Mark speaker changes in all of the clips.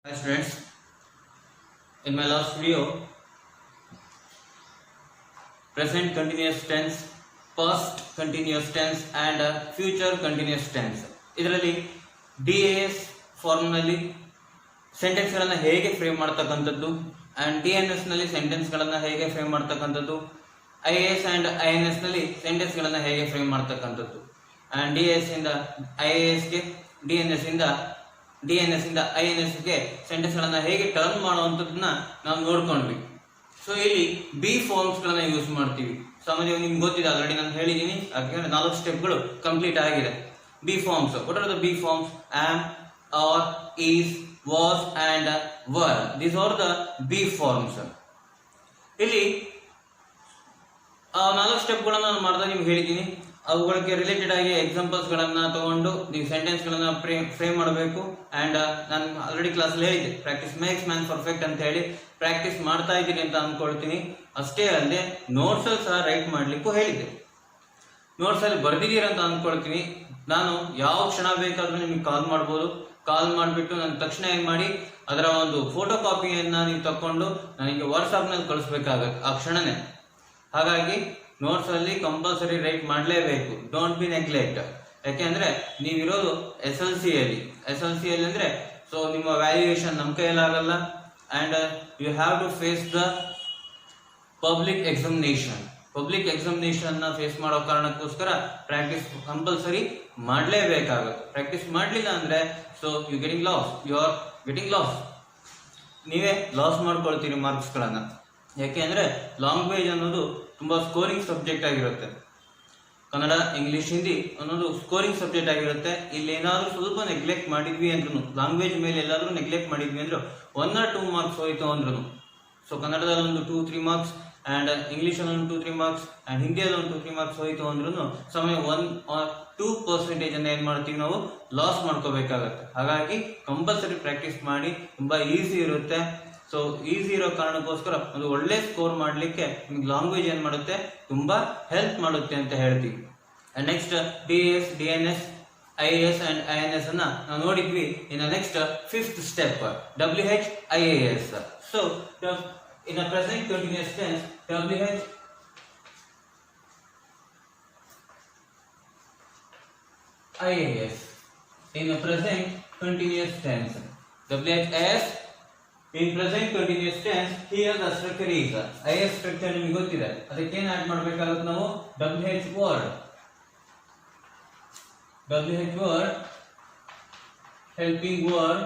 Speaker 1: Hi students, in my last video, present continuous tense, past continuous tense and future continuous tense. ಇದರಲ್ಲಿ DAS ಫಾರ್ಮ್ನಲ್ಲಿ ಸೆಂಟೆನ್ಸ್ಗಳನ್ನು ಹೇಗೆ frame ಮಾಡ್ತಕ್ಕಂಥದ್ದು and DNS ನಲ್ಲಿ ಸೆಂಟೆನ್ಸ್ಗಳನ್ನು ಹೇಗೆ frame ಮಾಡ್ತಕ್ಕಂಥದ್ದು, IAS and INS ನಲ್ಲಿ ಸೆಂಟೆನ್ಸ್ಗಳನ್ನು ಹೇಗೆ ಫ್ರೇಮ್ ಮಾಡ್ತಕ್ಕಂಥದ್ದು ಆ್ಯಂಡ್ DAS ಇಂದ IASಗೆ DNS ಇಂದ INSಗೆ ಸೆಂಟೆನ್ಸ್ಗಳನ್ನು ಹೇಗೆ ಟರ್ನ್ ಮಾಡುವಂಥದ್ದನ್ನ ನಾವು ನೋಡ್ಕೊಂಡ್ವಿ. ಸೊ ಇಲ್ಲಿ ಬಿ ಫಾರ್ಮ್ಸ್ಗಳನ್ನ ಯೂಸ್ ಮಾಡ್ತೀವಿ. ಸಾಮಾನ್ಯವಾಗಿ ನಿಮ್ಗೆ ಗೊತ್ತಿದೆ, ಆಲ್ರೆಡಿ ನಾನು ಹೇಳಿದ್ದೀನಿ. ಯಾಕೆಂದ್ರೆ 4 ಸ್ಟೆಪ್ಗಳು ಕಂಪ್ಲೀಟ್ ಆಗಿದೆ. Be forms, what are the be forms? Am, are, is, was and were. These are the be forms. ಇಲ್ಲಿ 4 ಸ್ಟೆಪ್ಗಳನ್ನ ನಾನು ಮಾಡಿದಾಗ ನಿಮ್ಗೆ ಹೇಳಿದ್ದೀನಿ. ಅವುಗಳಿಗೆ ರಿಲೇಟೆಡ್ ಆಗಿ ಎಕ್ಸಾಂಪಲ್ಸ್ ಗಳನ್ನ ತಗೊಂಡು ನೀವು ಸೆಂಟೆನ್ಸ್ ಗಳನ್ನ ಫ್ರೇಮ್ ಮಾಡಬೇಕು. ಅಂಡ್ ನಾನು ಆಲ್ರೆಡಿ ಕ್ಲಾಸಲ್ಲಿ ಹೇಳಿದ್ದೆ, ಪ್ರಾಕ್ಟೀಸ್ ಮೇಕ್ಸ್ ಮ್ಯಾನ್ ಪರ್ಫೆಕ್ಟ್ ಅಂತ ಹೇಳಿ ಪ್ರಾಕ್ಟೀಸ್ ಮಾಡ್ತಾ ಇದ್ದೀನಿ ಅಂತ ಅನ್ಕೊಳ್ತೀನಿ. ಅಷ್ಟೇ ಅಲ್ಲದೆ ನೋಟ್ಸ್ ಅಲ್ಲಿ ಸಹ ರೈಟ್ ಮಾಡ್ಲಿಕ್ಕೂ ಹೇಳಿದ್ದೆ. ನೋಟ್ಸ್ ಅಲ್ಲಿ ಬರ್ದಿದ್ದೀರ ಅಂತ ಅನ್ಕೊಳ್ತೀನಿ. ನಾನು ಯಾವ ಕ್ಷಣ ಬೇಕಾದ್ರೂ ನಿಮಗೆ ಕಾಲ್ ಮಾಡ್ಬೋದು. ಕಾಲ್ ಮಾಡಿಬಿಟ್ಟು ನನ್ನ ತಕ್ಷಣ ಏನ್ ಮಾಡಿ, ಅದರ ಒಂದು ಫೋಟೋ ಕಾಪಿಯನ್ನ ನೀವು ತಕೊಂಡು ನನಗೆ ವಾಟ್ಸ್ಆಪ್ ನಲ್ಲಿ ಕಳಿಸ್ಬೇಕಾಗತ್ತೆ ಆ ಕ್ಷಣನೇ. ಹಾಗಾಗಿ ನೋಟ್ಸ್ ಅಲ್ಲಿ ಕಂಪಲ್ಸರಿ ರೈಟ್ ಮಾಡಲೇಬೇಕು. Don't be neglect. ಯಾಕೆಂದ್ರೆ ನೀವಿರೋದು SLC ಅಲ್ಲಿ ಅಂದ್ರೆ ಸೊ ನಿಮ್ಮ ವ್ಯಾಲ್ಯೂಯೇಷನ್ ನಮ್ಮ ಕೈಯಲ್ಲಾಗಲ್ಲ. And you have to face the public examination ನ ಫೇಸ್ ಮಾಡೋ ಕಾರಣಕ್ಕೋಸ್ಕರ ಪ್ರಾಕ್ಟೀಸ್ ಕಂಪಲ್ಸರಿ ಮಾಡಲೇಬೇಕಾಗುತ್ತೆ. ಪ್ರಾಕ್ಟೀಸ್ ಮಾಡಲಿಲ್ಲ ಅಂದ್ರೆ so you are getting loss. ನೀವೇ ಲಾಸ್ ಮಾಡ್ಕೊಳ್ತೀರಿ ಮಾರ್ಕ್ಸ್ಗಳನ್ನ. ಯಾಕೆಂದ್ರೆ ಲ್ಯಾಂಗ್ವೇಜ್ ಅನ್ನೋದು ತುಂಬಾ ಸ್ಕೋರಿಂಗ್ ಸಬ್ಜೆಕ್ಟ್ ಆಗಿರುತ್ತೆ. ಕನ್ನಡ, ಇಂಗ್ಲಿಷ್, ಹಿಂದಿ ಅನ್ನೋದು ಸ್ಕೋರಿಂಗ್ ಸಬ್ಜೆಕ್ಟ್ ಆಗಿರುತ್ತೆ. ಇಲ್ಲಿ ಏನಾದ್ರೂ ಸ್ವಲ್ಪ ನೆಗ್ಲೆಕ್ಟ್ ಮಾಡಿದ್ವಿ ಅಂದ್ರೂ, ಲ್ಯಾಂಗ್ವೇಜ್ ಮೇಲೆ ಎಲ್ಲಾದ್ರೂ ನೆಗ್ಲೆಕ್ಟ್ ಮಾಡಿದ್ವಿ ಅಂದ್ರೂ 1 or 2 ಮಾರ್ಕ್ಸ್ ಹೋಯ್ತು ಅಂದ್ರೂ, ಸೊ ಕನ್ನಡದಲ್ಲಿ ಒಂದು 2-3 ಮಾರ್ಕ್ಸ್ ಅಂಡ್ ಇಂಗ್ಲಿಷ್ ಅಲ್ಲಿ ಒಂದು 2-3 ಮಾರ್ಕ್ಸ್ ಅಂಡ್ ಹಿಂದಿಯಲ್ಲಿ ಒಂದು 2-3 ಮಾರ್ಕ್ಸ್ ಹೋಯ್ತು ಅಂದ್ರೂ ಸಮಯ 1 or 2% ಅನ್ನ ಏನ್ ಮಾಡ್ತೀವಿ ನಾವು ಲಾಸ್ ಮಾಡ್ಕೋಬೇಕಾಗತ್ತೆ. ಹಾಗಾಗಿ ಕಂಪಲ್ಸರಿ ಪ್ರಾಕ್ಟೀಸ್ ಮಾಡಿ. ತುಂಬಾ ಈಸಿ ಇರುತ್ತೆ. ಸೊ ಈಸಿ ಇರೋ ಕಾರಣಕ್ಕೋಸ್ಕರ ಒಂದು ಒಳ್ಳೆ ಸ್ಕೋರ್ ಮಾಡಲಿಕ್ಕೆ ನಿಮ್ಗೆ ಲ್ಯಾಂಗ್ವೇಜ್ ಏನ್ ಮಾಡುತ್ತೆ, ತುಂಬಾ ಹೆಲ್ಪ್ ಮಾಡುತ್ತೆ ಅಂತ ಹೇಳ್ತೀವಿ. Next DAS, DNS, IAS and INS ಅನ್ನ ನಾವು ನೋಡಿದ್ವಿ. In next 5th step WHIAS. So in present continuous tense WHIAS in present continuous tense. WHIS in present continuous tense. Here the structure is IS structure ನಿಮಗೆ ಗೊತ್ತಿದೆ. ಅದಕ್ಕೆ ಏನು add ಮಾಡಬೇಕಾಗುತ್ತೆ ನಾವು? WH word, helping word,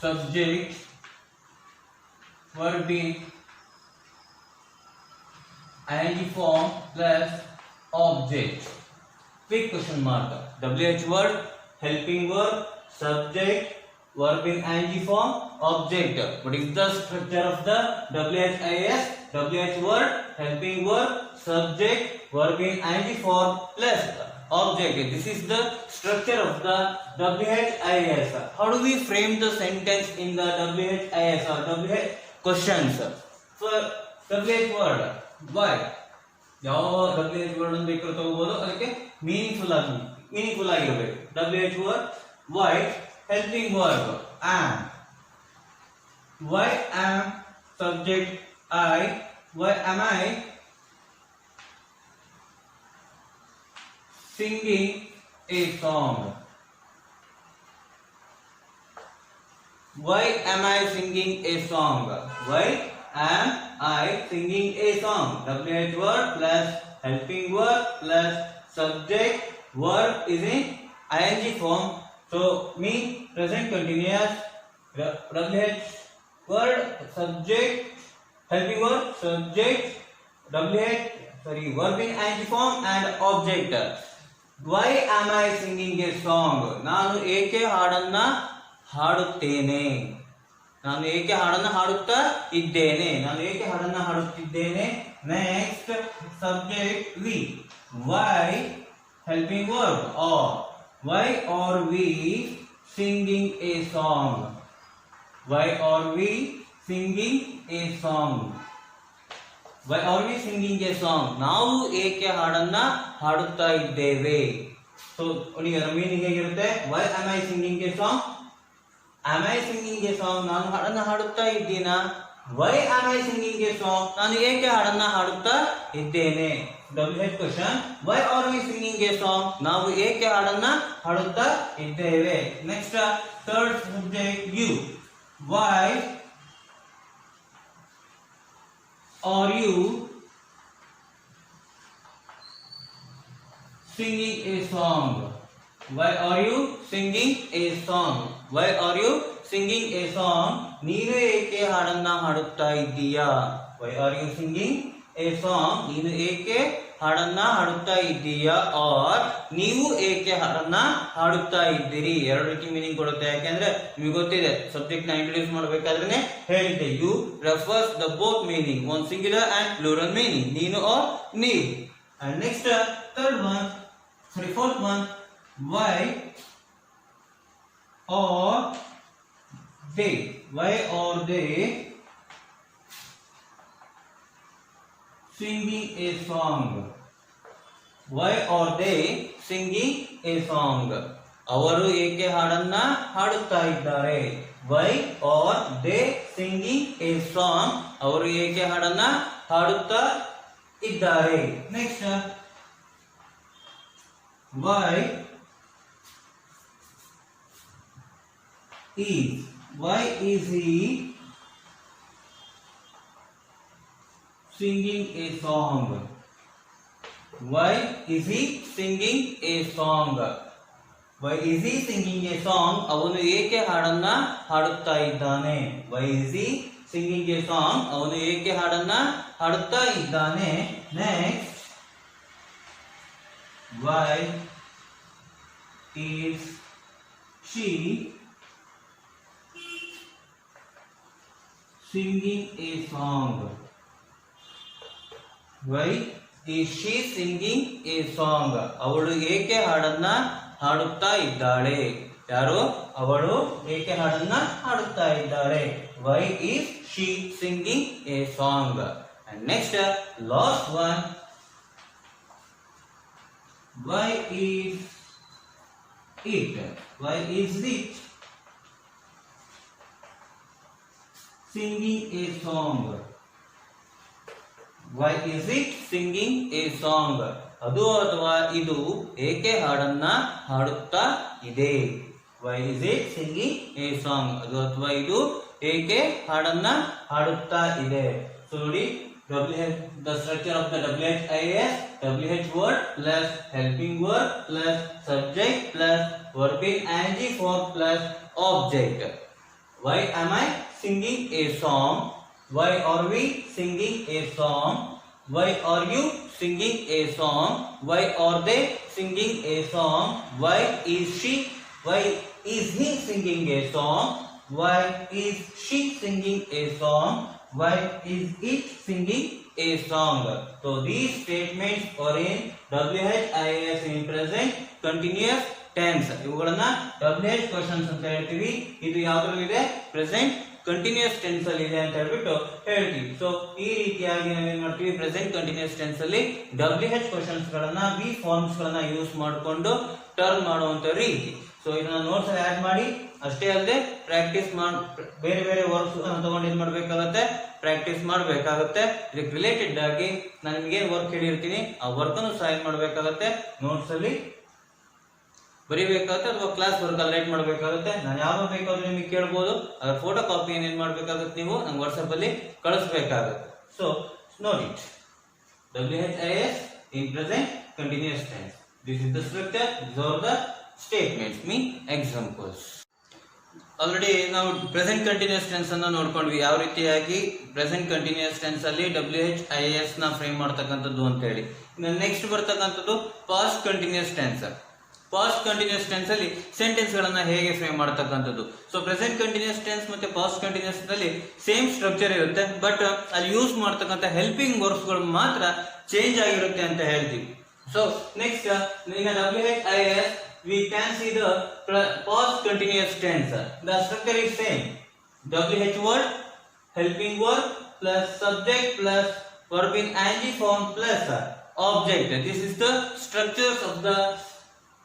Speaker 1: subject, verb in ing form plus object. Big question mark. WH word, helping word, subject, verb in ing form, object. What is the structure of the WHIS? WH word, helping word, subject, verb in ing form plus object. This is the structure of the WHIS. How do we frame the sentence in the WHIS or WH questions? For WH word, why? ಯಾವ WH word ಅನ್ನು ಬೇಕಾದ್ರೂ ತಗೋಬಹುದು. ಅದಕ್ಕೆ meaningful ಆಗಿರಬೇಕು. WH word, why, helping verb am. Why am, subject I. Why am I singing a song? Why am I singing a song? Why am I singing a song? WH word plus helping verb plus subject, verb is in ing form. So mean present continuous. WH word, subject, helping verb, subject, verb in ing form and object. Why am I singing a song? ನಾನು ಏಕೆ ಹಾಡನ್ನ ಹಾಡುತ್ತೇನೆ. Next subject we. Why, helping verb or. Why are we singing a song? Why are we singing a song? Why are we singing a song? ನಾವು ಏಕೆ ಹಾಡನ್ನ ಹಾಡುತ್ತಾ ಇದ್ದೇವೆ. So, meaning ಹೇಗಿರುತ್ತೆ? Why am I singing a song? Am I singing a song, ನಾನು ಹಾಡನ್ನ ಹಾಡುತ್ತಾ ಇದ್ದೀನಾ? Why am I singing a song, ನಾನು ಏಕೆ ಹಾಡನ್ನ ಹಾಡುತ್ತಾ ಇದ್ದೇನೆ? WH question, why are we singing a song, ನಾವು ಏಕೆ ಹಾಡನ್ನ ಹಾಡುತ್ತಾ ಇದ್ದೇವೆ? Next third subject you, why are you singing a song? Why are you singing a song? Why are you singing a song? ನೀನು ಏಕೆ ಹಾಡನ್ನ ಹಾಡುತ್ತಾ ಇದ್ದೀಯಾ? Why are you singing a song? ನೀನು ಏಕೆ ಹಾಡನ್ನ ಹಾಡುತ್ತಾ ಇದ್ದೀಯಾ? ಆರ್ ನೀವು ಏಕೆ ಹಾಡನ್ನ ಹಾಡುತ್ತಾ ಇದ್ದೀರಿ? ಎರಡು ರೀತಿ ಮೀನಿಂಗ್ ಕೊಡುತ್ತೆ. ಯಾಕೆಂದ್ರೆ ನಿಮಗೆ ಗೊತ್ತಿದೆ, ಸಬ್ಜೆಕ್ಟ್ ನ ಇಂಟ್ರೊಡ್ಯೂಸ್ ಮಾಡಬೇಕಾದ್ರೆ ಹೇಳಿದ್ದೆ, you refers the both meaning, one singular and plural meaning, ನೀನು ಆರ್ ನೀವು. And next fourth one, why are they? Why are they singing a song? Why are they singing a song? ಅವರು ಏಕೆ ಹಾಡನ್ನ ಹಾಡುತ್ತಾ ಇದ್ದಾರೆ? Why are they singing a song? ಅವರು ಏಕೆ ಹಾಡನ್ನ ಹಾಡುತ್ತಾ ಇದ್ದಾರೆ? Next, why is he singing a song? Why is he singing a song? Why is he singing a song? ಅವನು ಏಕೆ ಹಾಡನ್ನ ಹಾಡುತ್ತಾ ಇದ್ದಾನೆ? Why is he singing a song? ಅವನು ಏಕೆ ಹಾಡನ್ನ ಹಾಡುತ್ತಾ ಇದ್ದಾನೆ? Next, why is she singing a song? Why is she singing a song? ಅವಳು ಏಕೆ ಹಾಡನ್ನ ಹಾಡುತ್ತಾ ಇದ್ದಾಳೆ? ಯಾರು? ಅವಳು ಏಕೆ ಹಾಡನ್ನ ಹಾಡುತ್ತಾ ಇದ್ದಾಳೆ? Why is she singing a song? And next, last one, why is it singing a song? Why is it singing a song? ಅದು ಅಥವಾ ಇದು ಏಕೆ ಹಾಡನ್ನ ಹಾಡುತ್ತಾ ಇದೆ? Why is it singing a song? ಅದು ಅಥವಾ ಇದು ಏಕೆ ಹಾಡನ್ನ ಹಾಡುತ್ತಾ ಇದೆ? So ನೋಡಿ, the structure of the WHIS, WH word plus helping word plus subject plus verb in ing form plus object. Why am I singing a song? Why are we singing a song? Why are you singing a song? Why are they singing a song? Why is he singing a song? Why is she singing a song? Why is it singing a song? So these statements are in WHIS in present continuous tense. ಇವುಗಳನ್ನ WH questions ಅಂತ ಹೇಳ್ತೀವಿ. ಇದು ಯಾವ್ದ್ರಲ್ಲಿ ಇದೆ? Present continuous tense ಅಲ್ಲಿ ಇದೆ ಅಂತ ಹೇಳ್ಬಿಟ್ಟು ಹೇಳ್ತೀವಿ. ಸೊ ಈ ರೀತಿಯಾಗಿ ನಾವೇನ್ ಮಾಡ್ತೀವಿ? ಪ್ರೆಸೆಂಟ್ ಕಂಟಿನ್ಯೂಸ್ ಟೆನ್ಸ್ ಅಲ್ಲಿ WH questions ಗಳನ್ನ V ಫಾರ್ಮ್ಸ್ ಗಳನ್ನ ಯೂಸ್ ಮಾಡಿಕೊಂಡು ಟರ್ನ್ ಮಾಡುವಂತ ರೀತಿ. ಸೊ ಇದನ್ನ ನೋಟ್ಸ್ ಅಲ್ಲಿ ಆಡ್ ಮಾಡಿ, ಅಷ್ಟೇ ಅಲ್ಲದೆ ಪ್ರಾಕ್ಟೀಸ್ ಬೇರೆ ಬೇರೆ ವರ್ಕ್ಸ್ ತಗೊಂಡು ಏನ್ ಮಾಡ್ಬೇಕಾಗತ್ತೆ? ಪ್ರಾಕ್ಟೀಸ್ ಮಾಡ್ಬೇಕಾಗತ್ತೆ. ಇದಕ್ಕೆ ರಿಲೇಟೆಡ್ ಆಗಿ ನಾನು ನಿಮ್ಗೆ ಏನ್ ವರ್ಕ್ ಹೇಳಿರ್ತೀನಿ ಆ ವರ್ಕ್ ಅನ್ನು ಸಹ ಏನ್ ಮಾಡ್ಬೇಕಾಗತ್ತೆ? ನೋಟ್ಸ್ ಅಲ್ಲಿ ಬರೀಬೇಕಾಗುತ್ತೆ ಅಥವಾ ಕ್ಲಾಸ್ ವರ್ಕ್ ಅಲ್ಲಿ ರೈಟ್ ಮಾಡ್ಬೇಕಾಗುತ್ತೆ. ನಾನು ಯಾವಾಗ ಬೇಕಾದ್ರೂ ನಿಮಗೆ ಕೇಳ್ಬೋದು. ಅದರ ಫೋಟೋ ಕಾಪಿ ಏನ್ ಮಾಡ್ಬೇಕಾಗುತ್ತೆ? ನೀವು ನಂಗೆ ವಾಟ್ಸ್ಆಪ್ ಅಲ್ಲಿ ಕಳಿಸ್ಬೇಕಾಗುತ್ತೆ. ಸೊ ನೋಡಿ, WHIS in present continuous tense. This is the structure. These are the statements, mean examples. Already ನಾವು ಪ್ರೆಸೆಂಟ್ ಕಂಟಿನ್ಯೂಸ್ ಟೆನ್ಸ್ ಅನ್ನ ನೋಡ್ಕೊಂಡ್ವಿ, ಯಾವ ರೀತಿಯಾಗಿ ಪ್ರೆಸೆಂಟ್ ಕಂಟಿನ್ಯೂಸ್ ಟೆನ್ಸ್ ಅಲ್ಲಿ WHIS ನ ಫ್ರೇಮ್ ಮಾಡ್ತಕ್ಕಂಥದ್ದು ಅಂತ ಹೇಳಿ. ನೆಕ್ಸ್ಟ್ ಬರ್ತಕ್ಕಂಥದ್ದು past continuous tense. Past continuous tense ಅಲ್ಲಿ ಸೆಂಟೆನ್ಸ್ ಗಳನ್ನ ಹೇಗೆ ಫ್ರೇಮ್ ಮಾಡ್ತಕ್ಕಂಥದ್ದು. ಸೊ ಪ್ರೆಸೆಂಟ್ ಕಂಟಿನ್ಯೂಸ್ ಟೆನ್ಸ್ ಮತ್ತೆ ಪಾಸ್ಟ್ ಕಂಟಿನ್ಯೂಸ್ ಅಲ್ಲಿ ಸೇಮ್ ಸ್ಟ್ರಕ್ಚರ್ ಇರುತ್ತೆ, ಬಟ್ ಅಲ್ಲಿ ಯೂಸ್ ಮಾಡ್ತಕ್ಕಂಥ ಹೆಲ್ಪಿಂಗ್ ವರ್ಬ್ಸ್ ಗಳು ಮಾತ್ರ ಚೇಂಜ್ ಆಗಿರುತ್ತೆ ಅಂತ ಹೇಳ್ತೀವಿ. ಸೊ ನೆಕ್ಸ್ಟ್ ಈಗ WHIS we can see the past continuous tense. The structure is same. WH word, helping word plus subject plus verb in ing form plus object. This is the structures of the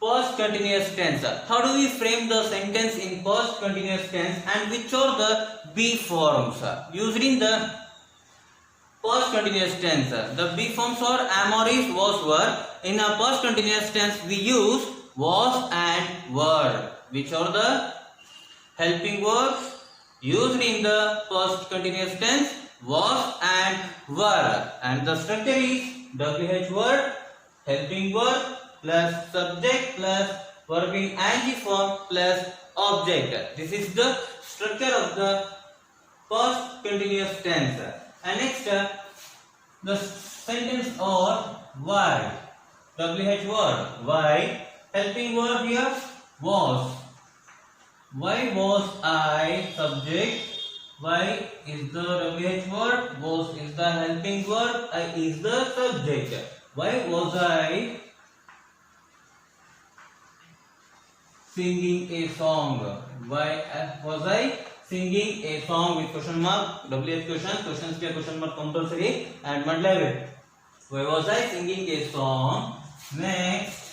Speaker 1: past continuous tense. How do we frame the sentence in past continuous tense and which are the be forms used in the past continuous tense? The be forms are am or is, was, were. In a past continuous tense we use was and were, which are the helping verbs used in the past continuous tense, was and were, and the structure is WH word, helping verb plus subject plus verb in ing form plus object. This is the structure of the past continuous tense. And next the sentence or why, WH word, why, helping verb here was. Why was I, subject, why is the WH word, was is the helping verb, I is the subject. Why was I singing a song? Why was I singing a song with question mark, WH question, questions के question mark compulsory and mandate. Why was I singing a song? Next,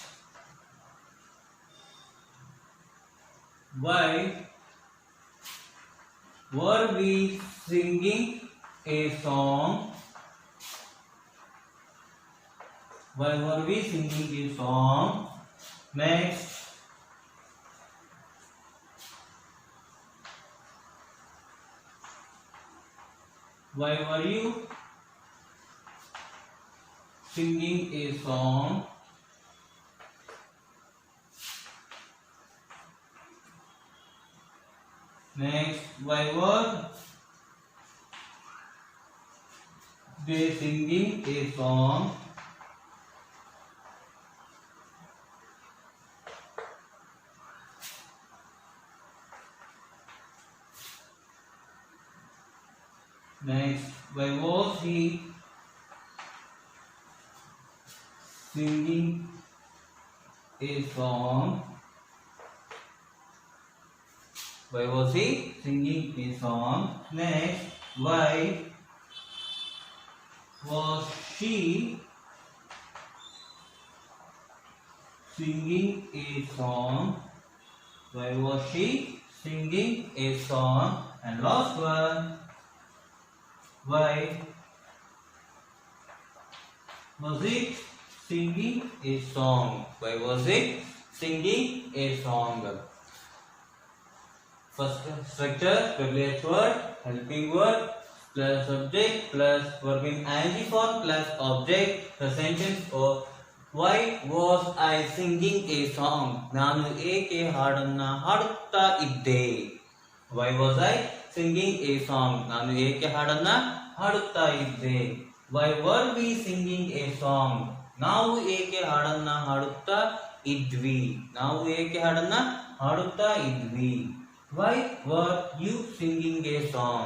Speaker 1: why were we singing a song? Why were we singing a song? Next, why were you singing a song? Next, why were they singing a song? Next, why was he singing a song? Why was he singing a song? Next, why was she singing a song? Why was she singing a song? And last one, why was it singing a song? Why was it singing a song? First structure, WH word, helping word plus subject plus verb in ing form plus object. The sentence or why was I singing a song? ನಾನು ಏಕೆ ಹಾಡನ್ನ ಹಾಡುತ್ತಾ ಇದ್ದೆ. Why was I singing a song? ನಾನು ಏಕೆ ಹಾಡನ್ನ ಹಾಡುತ್ತಾ ಇದ್ದೆ. Why were we singing a song? ನಾವು ಏಕೆ ಹಾಡನ್ನ ಹಾಡುತ್ತಾ ಇದ್ವಿ. ನಾವು ಏಕೆ ಹಾಡನ್ನ ಹಾಡುತ್ತಾ ಇದ್ವಿ. Why were you singing a song?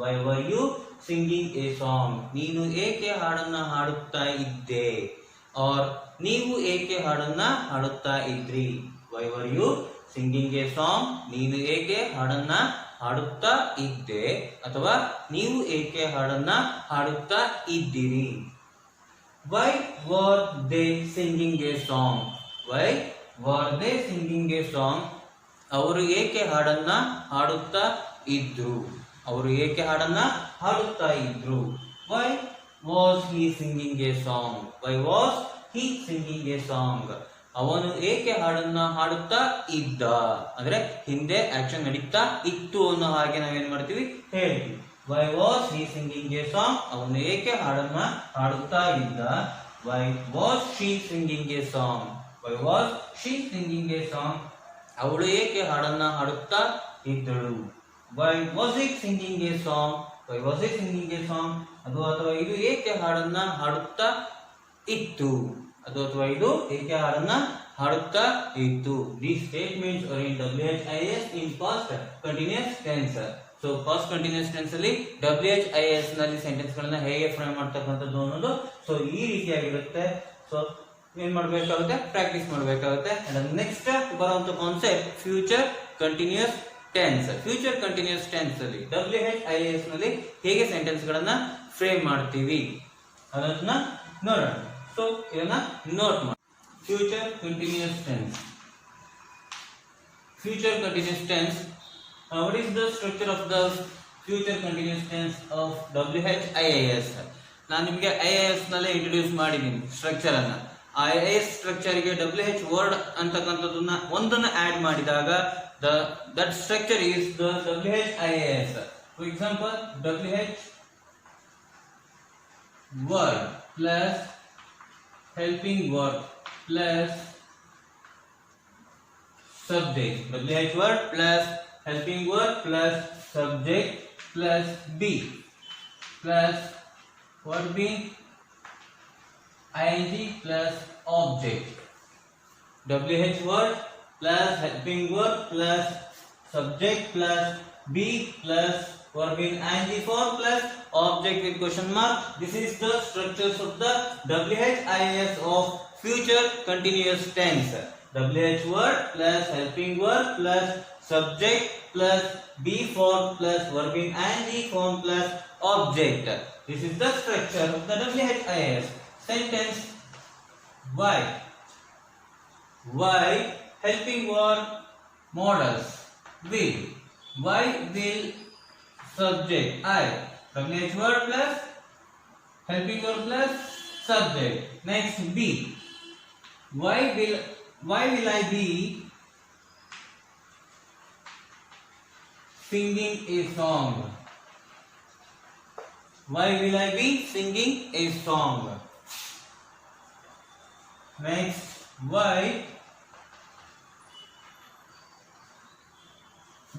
Speaker 1: Why were you singing a song? ನೀನು ಏಕೆ ಹಾಡನ್ನ ಹಾಡುತ್ತಾ ಇದ್ದೆ. Or ನೀವು ಏಕೆ ಹಾಡನ್ನ ಹಾಡುತ್ತಾ ಇದ್ರಿ. Why were you singing a song? ನೀನು ಏಕೆ ಹಾಡನ್ನ ಹಾಡುತ್ತಾ ಇದ್ದೆ ಅಥವಾ ನೀವು ಏಕೆ ಹಾಡನ್ನ ಹಾಡುತ್ತಾ ಇದ್ದೀರಿ. Why were they singing a song? Why were they singing a song? ಅವರು ಏಕೆ ಹಾಡನ್ನ ಹಾಡುತ್ತಾ ಇದ್ರು. ಅವರು ಏಕೆ ಹಾಡನ್ನ ಹಾಡುತ್ತಾ ಇದ್ರು. Why was he singing a song? Why was he singing a song? ಅವನು ಏಕೆ ಹಾಡನ್ನ ಹಾಡುತ್ತಾ ಇದ್ದ ಅಂದ್ರೆ ಹಿಂದೆ ಆಕ್ಷನ್ ನಡೀತಾ ಇತ್ತು ಅನ್ನೋ ಹಾಗೆ ನಾವೇನ್ ಮಾಡ್ತೀವಿ ಹೇಳ್ತೀವಿ. Why was he singing a song? ಅವನು ಏಕೆ ಹಾಡನ್ನ ಹಾಡುತ್ತಾ ಇದ್ದ. Why was she singing a song? Why was she singing a song? ಅವಳು ಏಕೆ ಹಾಡನ್ನ ಹಾಡುತ್ತಾ ಇದ್ದಳು. Why was it singing a song? Why was it singing a song? ಅದು ಅಥವಾ ಇದು ಏಕೆ ಹಾಡನ್ನ ಹಾಡುತ್ತಾ ಇತ್ತು. ಅದು ಅಥವಾ ಇದು ಏಕೆ ಹಾಡನ್ನ ಹಾಡುತ್ತಾ ಇತ್ತು. These statements are in WHIS in past continuous tense. So past continuous tense ಅಲ್ಲಿ WHIS ನಲ್ಲಿ ಸೆಂಟೆನ್ಸ್ ಗಳನ್ನ ಹೇಗೆ ಫ್ರೇಮ್ ಮಾಡ್ತಕ್ಕಂಥದ್ದು ಅನ್ನೋದು ಸೊ ಈ ರೀತಿಯಾಗಿರುತ್ತೆ. ಸೊ ಏನ್ ಮಾಡ್ಬೇಕಾಗುತ್ತೆ, ಪ್ರಾಕ್ಟೀಸ್ ಮಾಡ್ಬೇಕಾಗುತ್ತೆ. ನೆಕ್ಸ್ಟ್ ಬರುವಂತ concept future continuous tense. Future continuous tense ಅಲ್ಲಿ WHIS ನಲ್ಲಿ ಹೇಗೆ ಸೆಂಟೆನ್ಸ್ ಗಳನ್ನ ಫ್ರೇಮ್ ಮಾಡ್ತೀವಿ ಅನ್ನೋದನ್ನ ನೋಡೋಣ. ಸೊ ಇದನ್ನ ನೋಟ್ ಮಾಡಿ. future continuous tense. Future continuous tense. What is the structure of the future continuous tense of WHIIS? ನಾನು ನಿಮಗೆ IIS ನಲ್ಲೇ ಇಂಟ್ರೊಡ್ಯೂಸ್ ಮಾಡಿದ್ದೀನಿ ಸ್ಟ್ರಕ್ಚರ್ ಅನ್ನ. IIS ಸ್ಟ್ರಕ್ಚರ್ ಗೆ WH ವರ್ಡ್ ಅಂತಕ್ಕಂಥದ್ದನ್ನ ಒಂದನ್ನ ಆಡ್ ಮಾಡಿದಾಗ that structure is the WHIIS. For example, WH word plus helping word plus subject. WH word plus helping word plus subject plus B plus what being ing plus object. WH word plus helping word plus subject plus B plus verb in ing form plus object with question mark. This is the structures of the WHIS of future continuous tense. WH word plus helping word plus subject plus B form plus verb in ing form plus object. This is the structure of the WHIS. Sentence why helping word modals will. Why will subject I. WH word plus helping word plus subject. Next B. Why will I be singing a song? Why will I be singing a song? Next, why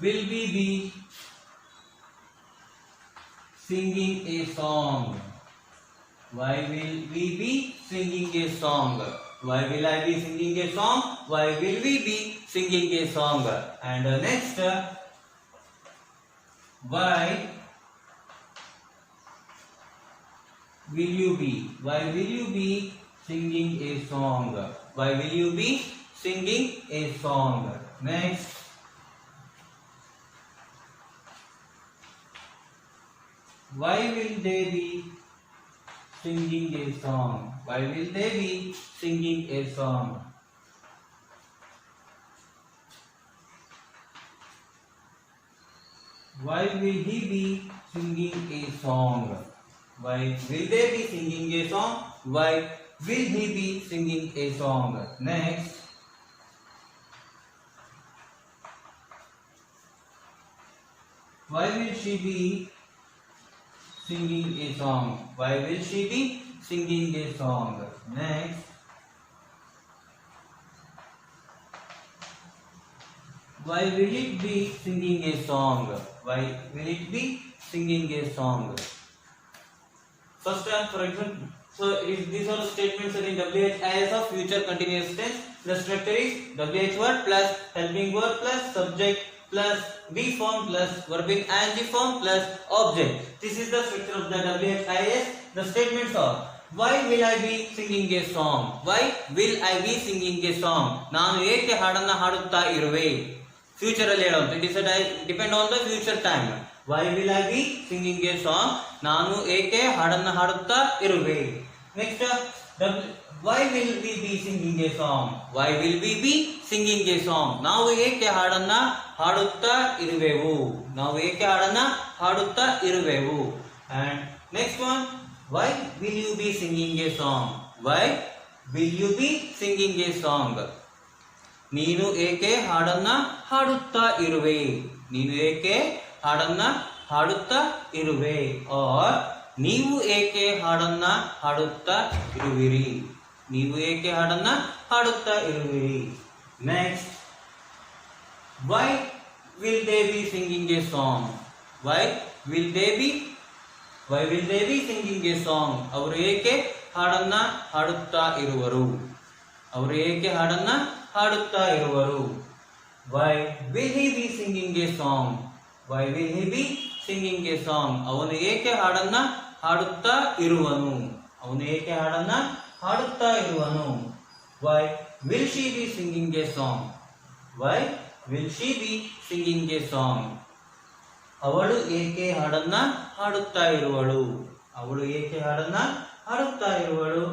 Speaker 1: will we be singing a song? Why will we be singing a song? Why will I be singing a song? Why will we be singing a song? And next, why will you be? Why will you be singing a song? Why will you be singing a song? Next, why will they be singing a song? Why will they be singing a song? Why will he be singing a song? Why will they be singing a song? Why will he be singing a song? Next, why will she be singing a song? Why will she be singing a song? Next, why will it be singing a song? Why will it be singing a song? First time, for example, so these are the statements in WHIS of future continuous tense. The structure is WH word plus helping word plus subject plus B form plus verb in ing form plus object. This is the structure of the WHIS. The statements are: why will I be singing a song? Why will I be singing a song? ನಾನು ಏಕೆ ಹಾಡನ್ನ ಹಾಡುತ್ತಾ ಇರುವೆ? Future ಅಲ್ಲಿ ಹೇಳುವಂತ. It is depend on the future time. Why will I be singing a song? ನಾನು ಏಕೆ ಹಾಡನ್ನ ಹಾಡುತ್ತಾ ಇರುವೆ? Next, why will we be singing a song? Why will we be singing a song? ನಾವು ಏಕೆ ಹಾಡನ್ನ ಹಾಡುತ್ತಾ ಇರುವೆವು? ನಾವು ಏಕೆ ಹಾಡನ್ನ ಹಾಡುತ್ತಾ ಇರುವೆವು? And next one, why will you be singing a song? Why will you be singing a song? ನೀನು ಏಕೆ ಹಾಡನ್ನ ಹಾಡುತ್ತಾ ಇರುವೆ? ನೀನು ಏಕೆ ಹಾಡನ್ನ ಹಾಡುತ್ತಾ ಇರುವೆ? or ನೀವು ಏಕೆ ಹಾಡನ್ನ ಹಾಡುತ್ತಾ ಇರುವಿರಿ? ನೀವು ಏಕೆ ಹಾಡನ್ನ ಹಾಡುತ್ತಾ ಇರುವಿರಿ? Next, why will they be singing a song? Why will they be singing a song? ಅವರು ಏಕೆ ಹಾಡನ್ನ ಹಾಡುತ್ತಾ ಇರುವರು? ಅವರು ಏಕೆ ಹಾಡನ್ನ ಹಾಡುತ್ತಾ ಇರುವರು? Why will he be singing a song? Why will he be singing a song? ಅವನು ಏಕೆ ಹಾಡನ್ನ ಹಾಡುತ್ತಾ ಇರುವನು? ಅವನು ಏಕೆ ಹಾಡನ್ನ ಹಾಡುತ್ತಾ ಇರುವನು? Why will she be singing a song? Why will she be singing a song? ಅವಳು ಏಕೆ ಹಾಡನ್ನ ಹಾಡುತ್ತಾ ಇರುವಳು? ಅವಳು ಏಕೆ ಹಾಡನ್ನ ಹಾಡುತ್ತಾ ಇರುವಳು?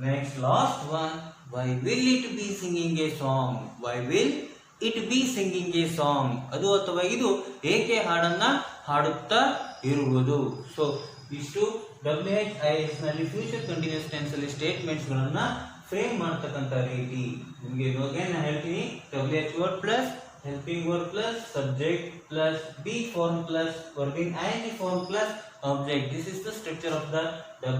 Speaker 1: Next, last one, Why will it be singing a song? Why will it be singing a song? ಅದು ಅಥವಾ ಇದು ಏಕೆ ಹಾಡನ್ನ ಹಾಡುತ್ತಾ ಇರುವುದು. ಸೊ ಇಷ್ಟು WHIS ನಲ್ಲಿ ಫ್ಯೂಚರ್ ಕಂಟಿನ್ಯೂಸ್ ಟೆನ್ಸ್ ಅಲ್ಲಿ ಸ್ಟೇಟ್ಮೆಂಟ್ಸ್ ಗಳನ್ನ ಫ್ರೇಮ್ ಮಾಡ್ತಕ್ಕಂಥ ರೀತಿ. ನಿಮಗೆ ನಾನು ಹೇಳ್ತೀನಿ, WH word plus helping word plus subject plus be form plus verb ing ing form plus object. This is the structure of the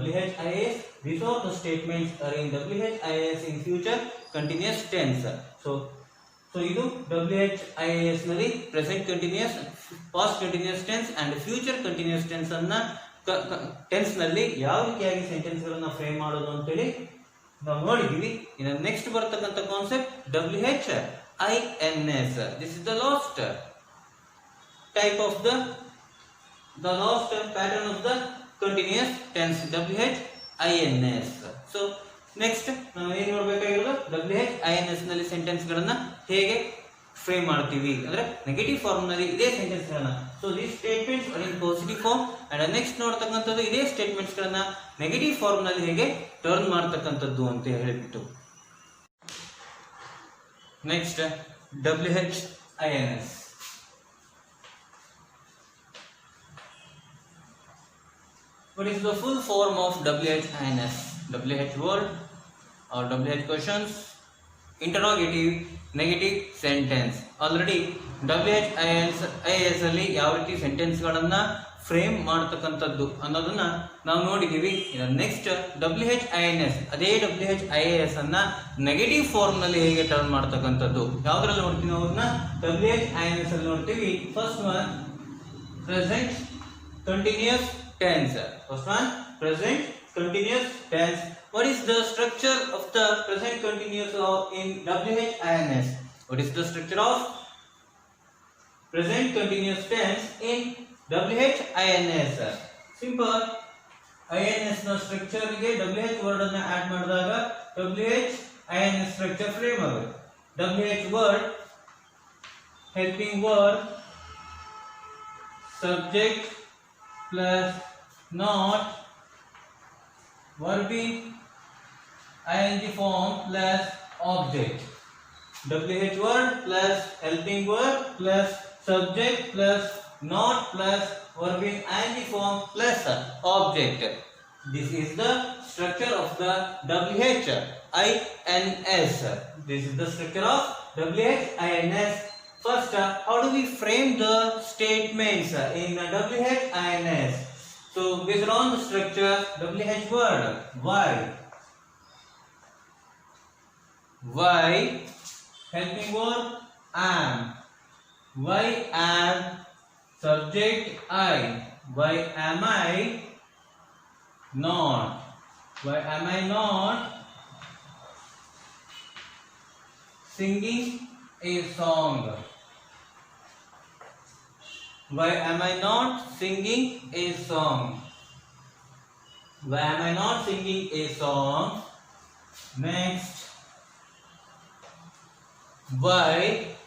Speaker 1: WHIS. These are the statements are in WHIS in future continuous tense. So ಇದು WHIS ನಲ್ಲಿ present continuous, past continuous tense and future continuous tense ಅನ್ನ tense ನಲ್ಲಿ ಯಾವ ರೀತಿಯಾಗಿ sentence ಗಳನ್ನ frame ಮಾಡೋದು ಅಂತ ಹೇಳಿ ನಾವು ನೋಡಿದೀವಿ. ಇನ್ನು ನೆಕ್ಸ್ಟ್ ಬರ್ತಕ್ಕಂಥ concept WHINS. This is the last type of the last pattern of the continuous tense, WHINS. So next ನಾವು ಏನು ಮಾಡಬೇಕಾಗಿರೋದು, WHINS ನಲ್ಲಿ ಸೆಂಟೆನ್ಸ್ ಗಳನ್ನ ಹೇಗೆ ಫ್ರೇಮ್ ಮಾಡ್ತೀವಿ ಅಂದ್ರೆ ನೆಗೆಟಿವ್ ಫಾರ್ಮ್ ನಲ್ಲಿ ಇದೇ ಸೆಂಟೆನ್ಸ್ ಗಳನ್ನ. So these statements are in positive form and next ನೋಡ್ತಕ್ಕಂಥದ್ದು ಇದೇ ಸ್ಟೇಟ್ಮೆಂಟ್ಸ್ ಗಳನ್ನ ನೆಗೆಟಿವ್ ಫಾರ್ಮ್ ನಲ್ಲಿ ಹೇಗೆ ಟರ್ನ್ ಮಾಡ್ತಕ್ಕಂಥದ್ದು ಅಂತ ಹೇಳಿಬಿಟ್ಟು. Next WHINS. What is the full form of WHINS? WH word or WH questions, interrogative, negative sentence. Already WHIS ಅಲ್ಲಿ ಯಾವ ರೀತಿ ಸೆಂಟೆನ್ಸ್ ಗಳನ್ನ ಫ್ರೇಮ್ ಮಾಡ್ತಕ್ಕಂಥದ್ದು ಅನ್ನೋದನ್ನ ನಾವು ನೋಡಿದೀವಿ. ನೆಕ್ಸ್ಟ್ WHINS, ಅದೇ WHIS ಅನ್ನ ನೆಗೆಟಿವ್ ಫಾರ್ಮ್ ನಲ್ಲಿ ಹೇಗೆ ಟರ್ನ್ ಮಾಡ್ತಕ್ಕಂಥದ್ದು ಯಾವ್ದ್ರಲ್ಲಿ ನೋಡ್ತೀವಿ ನಾವು ಅದನ್ನ WHINS ಅಲ್ಲಿ ನೋಡ್ತೀವಿ. First one present continuous tense. First one, present continuous tense. What is the structure of the present continuous in WHINS? What is the structure of present continuous tense in WHINS? Simple. INS ನ structure ಗೆ WH word ಅನ್ನು add ಮಾಡಿದಾಗ WHINS structure frame ಆಗುತ್ತೆ. WH word, helping word, subject plus not, verbing ing form plus object. WH word plus helping word plus subject plus not plus verbing ing form plus object. This is the structure of the WHINS. This is the structure of WHINS. First, how do we frame the statements in WHINS? So, based on the structure, WH word, why, helping word, am, why am, subject I, why am I not, singing a song. Why am I not singing a song? Why am I not singing a song? Next, why,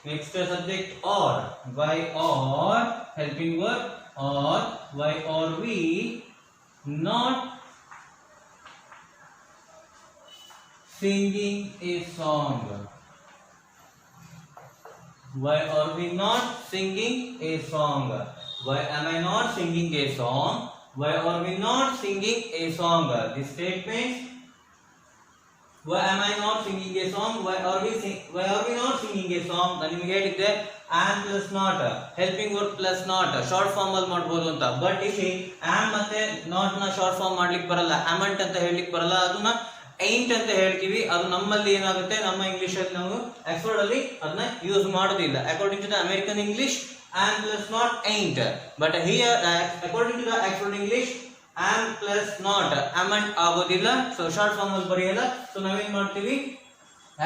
Speaker 1: next subject or, why or, helping word or, why are we not singing a song? Why are we not singing a song? Why am I not singing a song? Why are we not singing a song? This statement. Why am I not singing a song? Why are we not singing a song? ನಾನು ನಿಮಗೆ ಹೇಳಿದ್ದೆ am plus not, helping word plus not, short form ಅಲ್ಲಿ ಮಾಡಬಹುದು ಅಂತ. But ಇಲ್ಲಿ am ಮತ್ತೆ not ನ short form ಮಾಡ್ಲಿಕ್ಕೆ ಬರಲ್ಲ, amant ಅಂತ ಹೇಳಲಿಕ್ಕೆ ಬರಲ್ಲ, ಅದನ್ನ ain't ಅಂತ ಹೇಳ್ತೀವಿ. ಅದು ನಮ್ಮಲ್ಲಿ ಏನಾಗುತ್ತೆ, ನಮ್ಮ ಇಂಗ್ಲಿಷ್ ಅಲ್ಲಿ ನಾವು ಆಕ್ಸ್ಫರ್ಡ್ ಅಲ್ಲಿ ಅದನ್ನ ಯೂಸ್ ಮಾಡೋದಿಲ್ಲ. According to the American English am plus not ain't, but here according to the Oxford English am plus not amant ಆಗೋದಿಲ್ಲ. ಸೊ ಶಾರ್ಟ್ ಫಾರ್ಮ್ ಅಲ್ಲಿ ಬರೆಯಲ್ಲ. ಸೊ ನಾವೇನ್ ಮಾಡ್ತೀವಿ,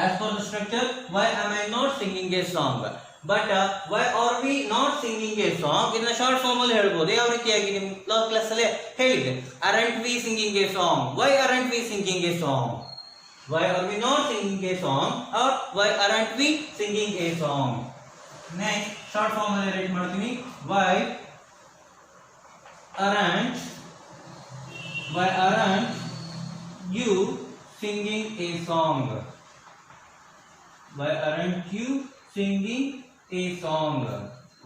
Speaker 1: as per the structure, why am I not singing a song? But why are we not singing a song? ಇದನ್ನ short form ಅಲ್ಲಿ ಹೇಳ್ಬೋದು. ಯಾವ ರೀತಿಯಾಗಿ ನಿಮ್ ಕ್ಲಾಸ್ ಅಲ್ಲಿ ಹೇಳಿದೆ, aren't we singing a song? Why aren't we singing a song? Why are we not singing a song? Or why aren't we singing a song? Next, short form ಅಲ್ಲಿ write ಮಾಡ್ತೀನಿ. Why aren't you singing a song? Why aren't you singing a song?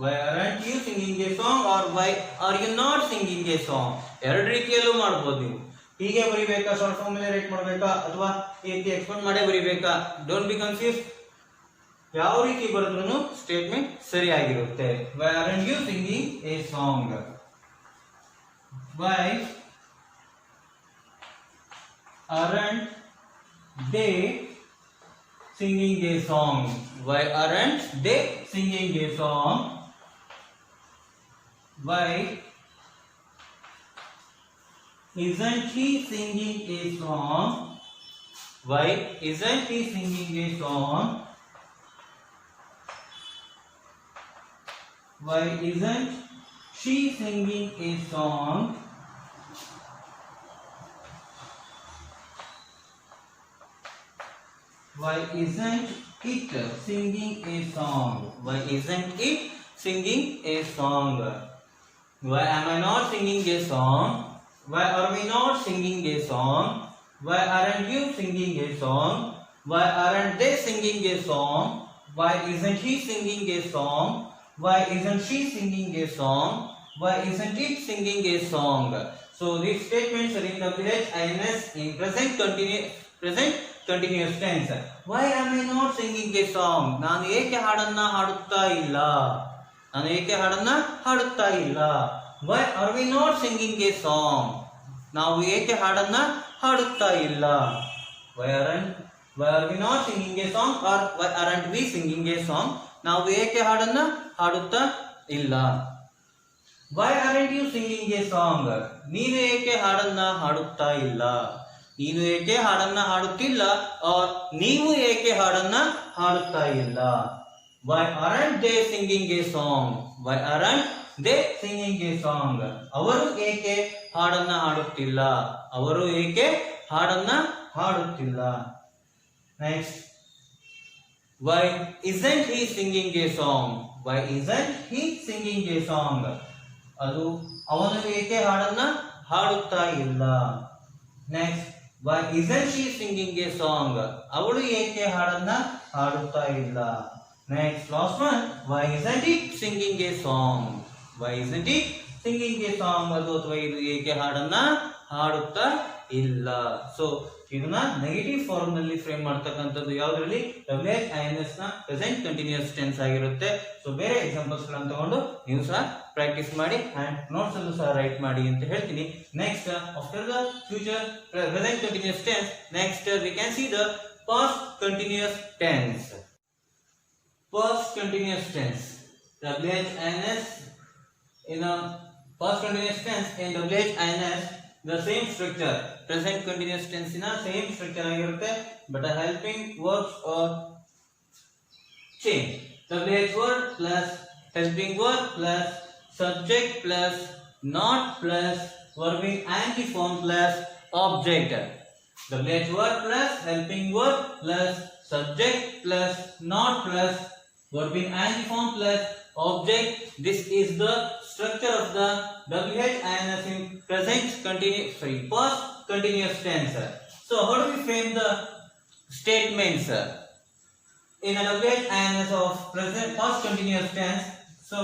Speaker 1: Why aren't you singing a song or why are you not singing a song? ಎರಡು ರೀತಿಯಲ್ಲೂ ಮಾಡಬಹುದು ನೀವು. ಹೀಗೆ ಬರಿಬೇಕಾ, short form ಅಲ್ಲಿ right ಮಾಡಬೇಕಾ ಅಥವಾ ಈ ರೀತಿ ಎಕ್ಸ್ಪ್ಲೇನ್ ಮಾಡೇ ಬರಿಬೇಕಾ? Don't be confuse. ಯಾವ ರೀತಿ ಬರೆದ್ರೂ statement ಸರಿಯಾಗಿರುತ್ತೆ. Why aren't you singing a song? Why aren't they singing a song? Why aren't they singing a song? Why isn't he singing a song? Why isn't he singing a song? Why isn't she singing a song? Why isn't it singing a song? Why isn't it singing a song? Why am I not singing a song? Why are we not singing a song? Why aren't you singing a song? Why aren't they singing a song? Why isn't he singing a song? Why isn't she singing a song? Why isn't it singing a song? So these statements are in WH, INS in present continuous tense. Why am I not singing a song? ನಾನು ಏಕೆ ಹಾಡನ್ನ ಹಾಡುತ್ತಾ ಇಲ್ಲ? ನಾನು ಏಕೆ ಹಾಡನ್ನ ಹಾಡುತ್ತಾ ಇಲ್ಲ? Why are we not singing a song? ನಾವು ಏಕೆ ಹಾಡನ್ನ ಹಾಡುತ್ತಾ ಇಲ್ಲ? Why are we not singing a song or why aren't we singing a song? ನಾವು ಏಕೆ ಹಾಡನ್ನ ಹಾಡುತ್ತಾ ಇಲ್ಲ? Why aren't you singing a song? ನೀನು ಏಕೆ ಹಾಡನ್ನ ಹಾಡುತ್ತಾ ಇಲ್ಲ? ನೀನು ಏಕೆ ಹಾಡನ್ನ ಹಾಡುತ್ತಿಲ್ಲ or ನೀವು ಏಕೆ ಹಾಡನ್ನ ಹಾಡುತ್ತಾ ಇಲ್ಲ? Why aren't they singing a song? Why aren't they singing a song? ಅವರು ಏಕೆ ಹಾಡನ್ನ ಹಾಡುತ್ತಿಲ್ಲ? ಅವರು ಏಕೆ ಹಾಡನ್ನ ಹಾಡುತ್ತಿಲ್ಲ? Next. Why isn't he singing a song? Why isn't he singing a song? ಅದು ಅವನು ಏಕೆ ಹಾಡನ್ನ ಹಾಡುತ್ತಾ ಇಲ್ಲ? Next. Why isn't she singing a song? ಅವಳು ಏಕೆ ಹಾಡನ್ನ ಹಾಡುತ್ತಾ ಇಲ್ಲ? Next, last one. Why isn't it singing a song? Why isn't it singing a song? ಅದು ಅಥವಾ ಇದು ಏಕೆ ಹಾಡನ್ನ ಹಾಡುತ್ತಾ ಇಲ್ಲ? ಸೊ ಇದನ್ನ ನೆಗೆಟಿವ್ ಫಾರ್ಮ್ ನಲ್ಲಿ ಫ್ರೇಮ್ ಮಾಡ್ತಕ್ಕಂಥದ್ದು ಯಾವ್ದ್ರಲ್ಲಿ? WH-INS ನ ಪ್ರೆಸೆಂಟ್ ಕಂಟಿನ್ಯೂಸ್ ಟೆನ್ಸ್ ಆಗಿರುತ್ತೆ. ಸೊ ಬೇರೆ ಎಕ್ಸಾಂಪಲ್ಸ್ ಗಳನ್ನ ತಗೊಂಡು ನೀವು ಸಹ ಪ್ರಾಕ್ಟೀಸ್ ಮಾಡಿ ಅಂಡ್ ನೋಟ್ಸ್ ಅಲ್ಲೂ ಸಹ ರೈಟ್ ಮಾಡಿ ಅಂತ ಹೇಳ್ತೀನಿ. Next, after the future present continuous tense, next we can see the past continuous tense. Past continuous tense, WH-INS in a past continuous tense in WH-INS the same structure. Present continuous tense in a same structure ಆಗಿರುತ್ತೆ, but a helping verbs or change. WH word plus helping verb plus subject plus not plus verb in antiform plus object. WH word plus helping verb plus subject plus not plus verb in antiform plus object. This is the structure of the WH-INS in past continuous tense. So how do we frame the statements in a WH-INS of past continuous tense? So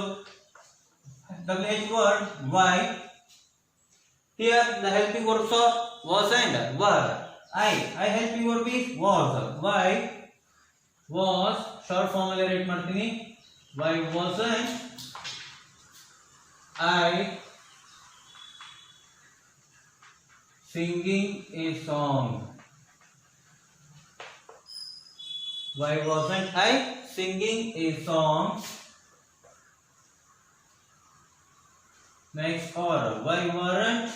Speaker 1: WH word why, here the helping verbs are was and were. I helping verb is was. Why was short form ಅಲ್ಲಿ write ಮಾಡ್ತೀನಿ. Why wasn't I singing a song? Why wasn't I singing a song? Next, or why weren't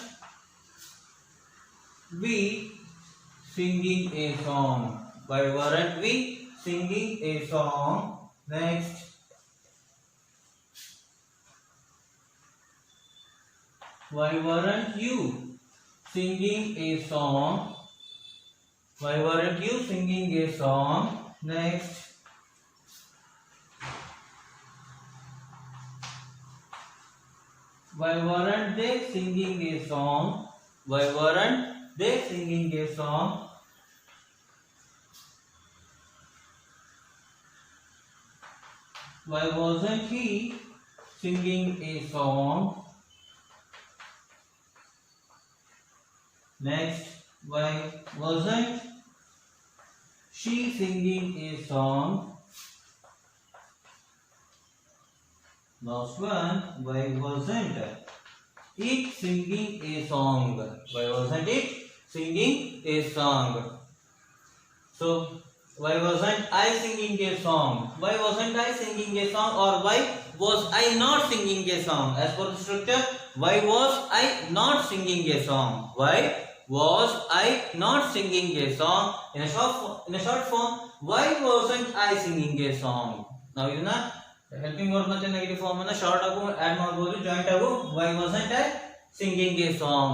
Speaker 1: we singing a song? Why weren't we singing a song? Next, why weren't you singing a song? Why weren't you singing a song? Next, why weren't they singing a song? Why weren't they singing a song? Why wasn't he singing a song? Next, why wasn't she singing a song? Last one, why wasn't it singing a song? Why wasn't it singing a song? So, why wasn't I singing a song? Why wasn't I singing a song, or why was I not singing a song? As per the structure, why was I not singing a song? Why was I not singing a song? In a short form, why wasn't I singing a song? Now you know helping verb ಮತ್ತೆ negative form ಅನ್ನು short ಆಗು add ಮಾಡಬಹುದು, joint ಆಗು. Why wasn't I singing a song?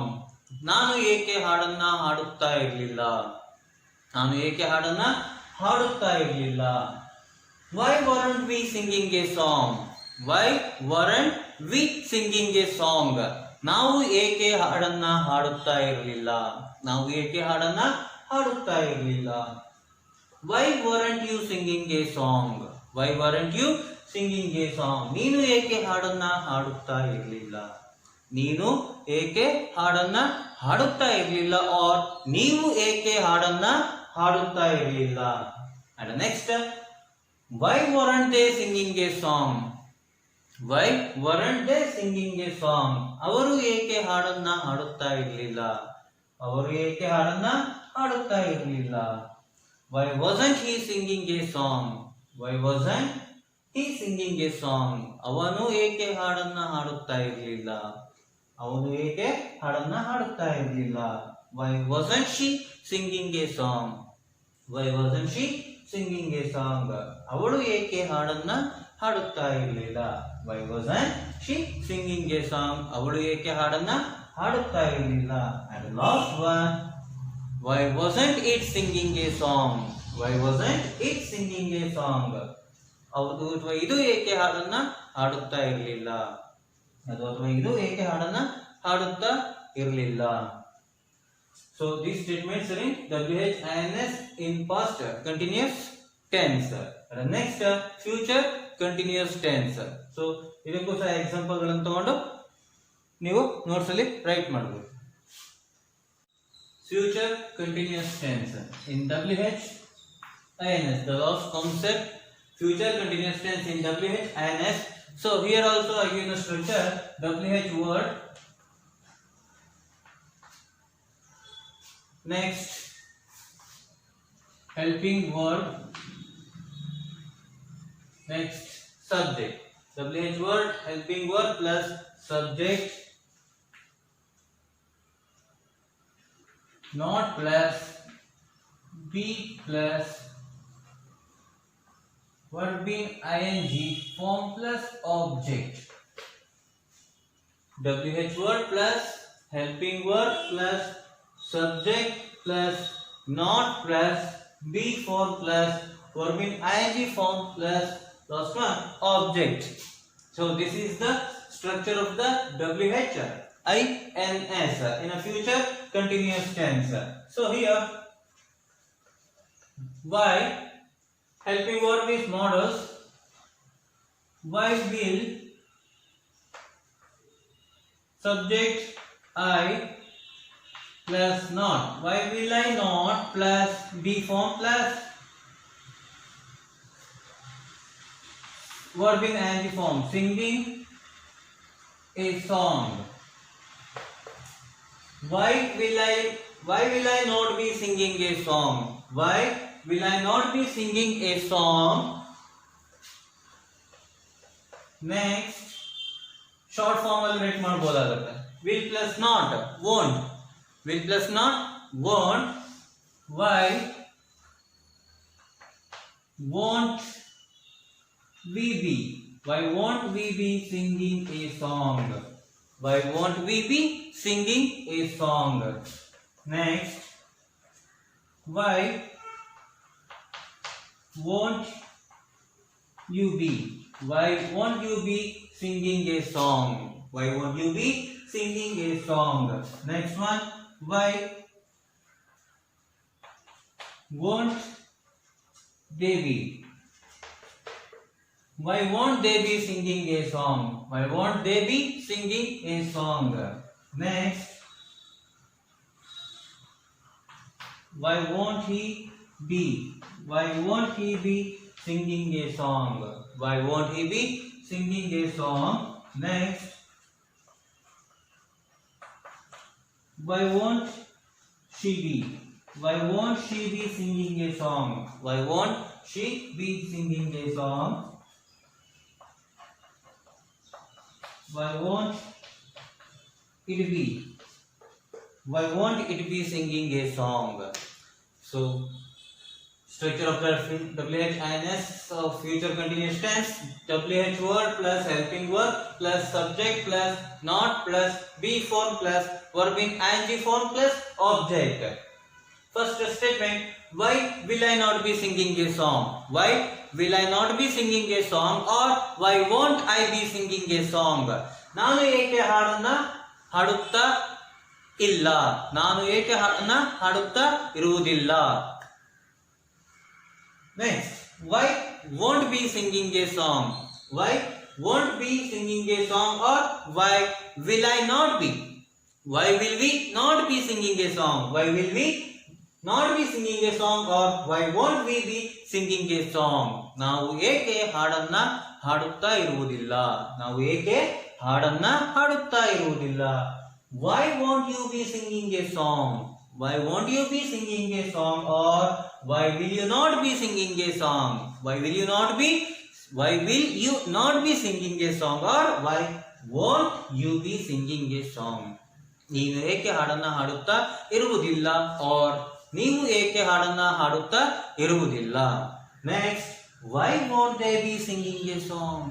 Speaker 1: ನಾನು ಏಕೆ ಹಾಡನ್ನ ಹಾಡುತ್ತಾ ಇರಲಿಲ್ಲ? ನಾನು ಏಕೆ ಹಾಡನ್ನ ಹಾಡುತ್ತಾ ಇರಲಿಲ್ಲ? Why weren't we singing a song? Why weren't we singing a song? ನಾವು ಏಕೆ ಹಾಡನ್ನ ಹಾಡುತ್ತಾ ಇರಲಿಲ್ಲ? ನಾವು ಏಕೆ ಹಾಡನ್ನ ಹಾಡುತ್ತಾ ಇರಲಿಲ್ಲ? Why weren't you singing a song? Why weren't you singing a song? ನೀನು ಏಕೆ ಹಾಡನ್ನ ಹಾಡುತ್ತಾ ಇರಲಿಲ್ಲ? ನೀನು ಏಕೆ ಹಾಡನ್ನ ಹಾಡುತ್ತಾ ಇರಲಿಲ್ಲ, or ನೀವು ಏಕೆ ಹಾಡನ್ನ ಹಾಡುತ್ತಾ ಇರಲಿಲ್ಲ? And next, why weren't they singing a song? Why weren't they singing a song? ಅವರು ಏಕೆ ಹಾಡನ್ನ ಹಾಡುತ್ತಾ ಇರಲಿಲ್ಲ? ಅವರು ಏಕೆ ಹಾಡನ್ನ ಹಾಡುತ್ತಾ ಇರಲಿಲ್ಲ? Why wasn't he singing a song? Why wasn't he singing a song? ಅವನು ಏಕೆ ಹಾಡನ್ನ ಹಾಡುತ್ತಾ ಇರಲಿಲ್ಲ? ಅವನು ಏಕೆ ಹಾಡನ್ನ ಹಾಡುತ್ತಾ ಇರಲಿಲ್ಲ? Why wasn't she singing a song? Why wasn't she singing a song? ಅವಳು ಏಕೆ ಹಾಡನ್ನ ಹಾಡುತ್ತಾ ಇರಲಿಲ್ಲ? Why wasn't she singing a song? ಅವಳು ಏಕೆ ಹಾಡನ್ನ ಹಾಡುತ್ತಾ ಇರಲಿಲ್ಲ? And last one, why wasn't it singing a song? Why wasn't it singing a song? ಅದು ಅಥವಾ ಇದು ಏಕೆ ಹಾಡನ್ನ ಹಾಡುತ್ತಾ ಇರಲಿಲ್ಲ? ಅದು ಅಥವಾ ಇದು ಏಕೆ ಹಾಡನ್ನ ಹಾಡುತ್ತಾ ಇರಲಿಲ್ಲ? So these statements are in WH INS in past continuous tense. And next, future continuous tense. So ಇದಕ್ಕೂ ಸಹ ಎಕ್ಸಾಂಪಲ್ ಗಳನ್ನು ತಗೊಂಡು ನೀವು ನೋಟ್ಸ್ ಅಲ್ಲಿ ರೈಟ್ ಮಾಡಬಹುದು. Future continuous tense in WH INS. The last concept, future continuous tense in WH INS. So here also I give the structure. WH word, next helping word, next subject. WH word, helping word plus subject, not plus be plus verb being ing form plus object. WH word plus helping word plus subject plus not plus be form plus verb in ing form plus last one object. So this is the structure of the WH INS in a future continuous tense. So here, why helping verb is models. Why will subject I plus not. Why will I not plus be form plus verb in ing form. Singing a song. Why will I not be singing a song? Why will I not be singing a song? Next, short form ಅಲ್ಲಿ right ಮಾಡಬಹುದಾಗುತ್ತೆ. Will plus not, won't. Will plus not, won't. Why won't we be? Why won't we be singing a song? Why won't we be singing a song? Next, why won't you be? Why won't you be singing a song? Why won't you be singing a song? Next one, why won't they be? Why won't they be singing a song? Why won't they be singing a song? Next, why won't he be? Why won't he be singing a song? Why won't he be singing a song? Next, why won't she be? Why won't she be singing a song? Why won't she be singing a song? Why won't it be? Why won't it be singing a song? So, structure of the WHINS of future continuous tense: WH word plus helping verb plus subject plus not plus be form plus verb in ing form plus object. First statement: why will I not be singing a song? Why will I not be singing a song? Or why won't I be singing a song? ನಾನು ಏಕೆ ಹಾಡನ್ನ ಹಾಡುತ್ತಾ ಇಲ್ಲ? ನಾನು ಏಕೆ ಹಾಡನ್ನ ಹಾಡುತ್ತಾ ಇರುವುದಿಲ್ಲ? Next, why won't be singing a song? Why won't be singing a song? Or why will I not be? Why will we not be singing a song? Why will we not be singing a song? Or why won't we be singing a song? ನಾವು ಏಕೆ ಹಾಡನ್ನ ಹಾಡುತ್ತಾ ಇರುವುದಿಲ್ಲ? ನಾವು ಏಕೆ ಹಾಡನ್ನ ಹಾಡುತ್ತಾ ಇರುವುದಿಲ್ಲ? Why won't you be singing a song? Why won't you be singing a song? Or why will you not be singing a song? Why will you not be? Why will you not be singing a song? Or why won't you be singing a song? ನೀನು ಏಕೆ ಹಾಡನ್ನ ಹಾಡುತ್ತಾ ಇರುವುದಿಲ್ಲ? Or ನೀವು ಏಕೆ ಹಾಡನ್ನ ಹಾಡುತ್ತಾ ಇರುವುದಿಲ್ಲ? Next, why won't they be singing a song?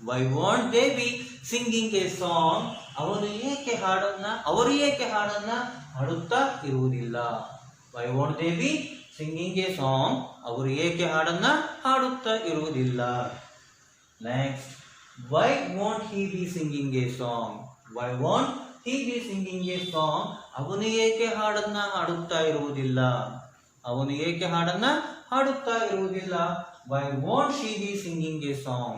Speaker 1: Why won't they be singing a song? ಅವರು ಏಕೆ ಹಾಡನ್ನ ಹಾಡುತ್ತಾ ಇರುವುದಿಲ್ಲ? Why won't they be singing a song? ಅವರು ಏಕೆ ಹಾಡನ್ನ ಹಾಡುತ್ತಾ ಇರುವುದಿಲ್ಲ? Next, why won't he be singing a song? Why won't he be singing a song? ಅವನು ಏಕೆ ಹಾಡನ್ನ ಹಾಡುತ್ತಾ ಇರುವುದಿಲ್ಲ? ಅವನು ಏಕೆ ಹಾಡನ್ನ ಹಾಡುತ್ತಾ ಇರುವುದಿಲ್ಲ? Why won't she be singing a song?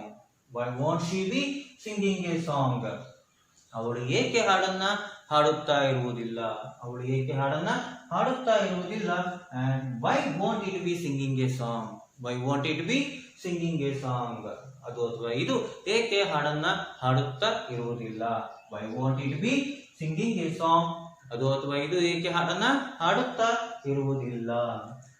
Speaker 1: Why won't she be singing a song? ಅವಳು ಏಕೆ ಹಾಡನ್ನ ಹಾಡುತ್ತಾ ಇರುವುದಿಲ್ಲ? ಅವಳು ಏಕೆ ಹಾಡನ್ನ ಹಾಡುತ್ತಾ ಇರುವುದಿಲ್ಲ? And why won't it be singing a song? Why won't it be singing a song? ಅದು ಅಥವಾ ಇದು ಏಕೆ ಹಾಡನ್ನ ಹಾಡುತ್ತಾ ಇರುವುದಿಲ್ಲ? Why won't it be singing a song? ಅದು ಅಥವಾ ಇದು ಏಕೆ ಹಾಡನ್ನ ಹಾಡುತ್ತಾ ಇರುವುದಿಲ್ಲ?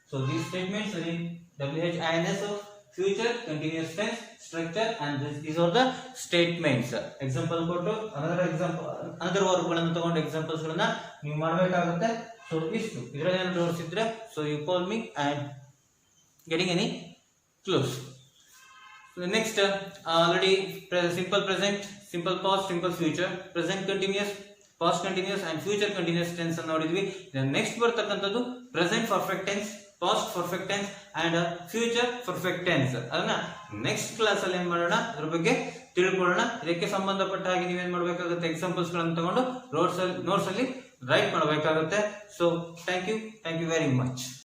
Speaker 1: So these statements are in WHINS of future continuous tense structure, and these are the statements. Example ಕೊಟ್ಟು another verb ಗಳನ್ನು ತಗೊಂಡು examples ಗಳನ್ನ ನೀವು ಮಾಡಬೇಕಾಗುತ್ತೆ. So ಇಷ್ಟು ಇದರಲ್ಲಿ ಏನು ಡೌಟ್ಸ್ ಇದ್ರೆ so you call me and getting any clues. So the next already simple present, simple past, simple future, present continuous, past continuous and future continuous tense ಅನ್ನು ನೋಡಿದ್ವಿ. ನೆಕ್ಸ್ಟ್ ಬರ್ತಕ್ಕಂಥದ್ದು present perfect tense, past perfect tense and future perfect tense. ಅದನ್ನ next class ಅಲ್ಲಿ ಏನ್ ಮಾಡೋಣ, ಅದ್ರ ಬಗ್ಗೆ ತಿಳ್ಕೊಳ್ಳೋಣ. ಇದಕ್ಕೆ ಸಂಬಂಧಪಟ್ಟ ಹಾಗೆ ನೀವೇನ್ ಮಾಡಬೇಕಾಗುತ್ತೆ, ಎಕ್ಸಾಂಪಲ್ಸ್ ಗಳನ್ನು ತಗೊಂಡು ನೋಟ್ಸ್ ಅಲ್ಲಿ ರೈಟ್ ಮಾಡಬೇಕಾಗುತ್ತೆ. So thank you very much.